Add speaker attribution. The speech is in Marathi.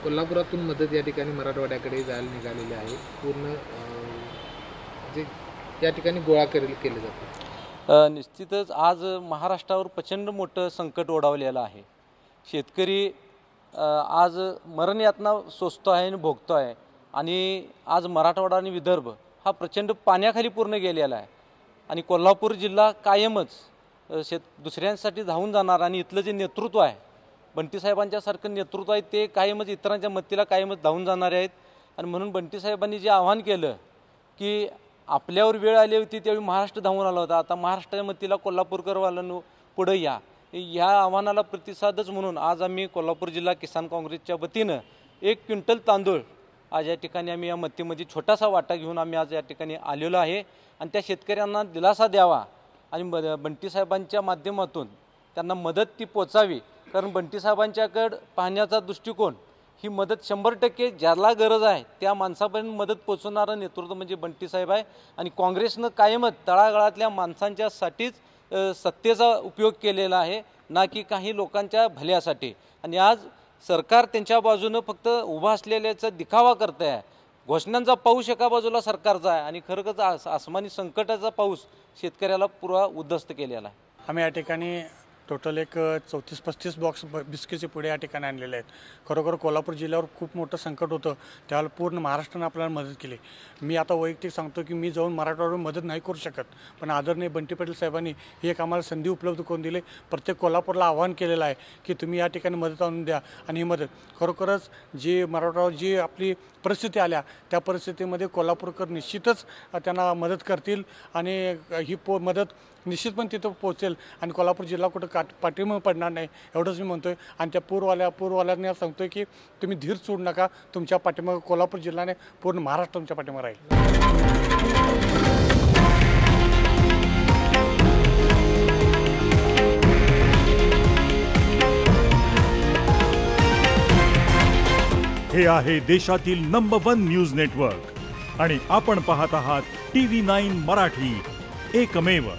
Speaker 1: कोल्हापुरातून मदत या ठिकाणी मराठवाड्याकडे जायला निघालेली आहे. पूर्ण जे या ठिकाणी गोळा केले जाते.
Speaker 2: निश्चितच आज महाराष्ट्रावर प्रचंड मोठं संकट ओढावलेलं आहे. शेतकरी आज मरण यातना सोसतो आहे आणि भोगतो आहे. आणि आज मराठवाडा आणि विदर्भ हा प्रचंड पाण्याखाली पूर्ण गेलेला आहे. आणि कोल्हापूर जिल्हा कायमच दुसऱ्यांसाठी धावून जाणार आणि इथलं जे नेतृत्व आहे, बंटी साहेबांच्या सारखं नेतृत्व आहे, ते कायमच इतरांच्या मतीला कायमच धावून जाणारे आहेत. आणि म्हणून बंटी साहेबांनी जे आव्हान केलं की आपल्यावर वेळ आली होती त्यावेळी महाराष्ट्र धावून आला होता, आता महाराष्ट्राच्या मतीला कोल्हापूरकरवाल्यांनो पुढे या, ह्या आव्हानाला प्रतिसादच म्हणून आज आम्ही कोल्हापूर जिल्हा किसान काँग्रेसच्या वतीनं 1 क्विंटल तांदूळ आज या ठिकाणी आम्ही या मतीमध्ये छोटासा वाटा घेऊन आम्ही आज या ठिकाणी आलेलो आहे. आणि त्या शेतकऱ्यांना दिलासा द्यावा आणि बंटी साहेबांच्या माध्यमातून त्यांना मदत ती पोचावी. कारण बंटी साहेबांच्याकडं पाहण्याचा दृष्टिकोन ही मदत 100% ज्याला गरज आहे त्या माणसापर्यंत मदत पोचवणारं नेतृत्व म्हणजे बंटी साहेब आहे. आणि काँग्रेसनं कायमच तळागाळातल्या माणसांच्यासाठीच सत्तेचा उपयोग केलेला आहे, ना की काही लोकांच्या भल्यासाठी. आणि आज सरकार त्यांच्या बाजूनं फक्त उभा असलेल्याचा दिखावा करत आहे. घोषणांचा पाऊस एका बाजूला सरकारचा आहे आणि खरंच आसमानी संकटाचा पाऊस शेतकऱ्याला पुरा उद्ध्वस्त केलेला आहे.
Speaker 3: आम्ही या ठिकाणी टोटल एक 34-35 बॉक्स बिस्किटचे पुढे या ठिकाणी आणलेले आहेत. खरोखर कोल्हापूर जिल्ह्यावर खूप मोठं संकट होतं, त्यावेळेला पूर्ण महाराष्ट्रानं आपल्याला मदत केली. मी आता वैयक्तिक सांगतो की मी जाऊन मराठवाड्यावर मदत नाही करू शकत, पण आदरणीय बंटी पाटील साहेबांनी ही एक आम्हाला संधी उपलब्ध करून दिली. प्रत्येक कोल्हापूरला आवाहन केलेलं आहे की तुम्ही या ठिकाणी मदत आणून द्या. आणि ही मदत खरोखरच जी मराठवाड्यावर जी आपली परिस्थिती आल्या त्या परिस्थितीमध्ये कोल्हापूरकर निश्चितच त्यांना मदत करतील आणि ही मदत निश्चितपणे तिथं पोहोचेल आणि कोल्हापूर जिल्हा कुठं पाठीमागे पडणार नाही एवढंच मी म्हणतोय. आणि त्या पूरवाल्यांना सांगतोय की तुम्ही धीर सोडू नका, तुमच्या पाठीमागे कोल्हापूर जिल्ह्याने पूर्ण महाराष्ट्र तुमच्या पाठीमागे राहील.
Speaker 4: हे आहे देशातील नंबर 1 न्यूज नेटवर्क आणि आपण पाहत आहात TV9 मराठी, एकमेव.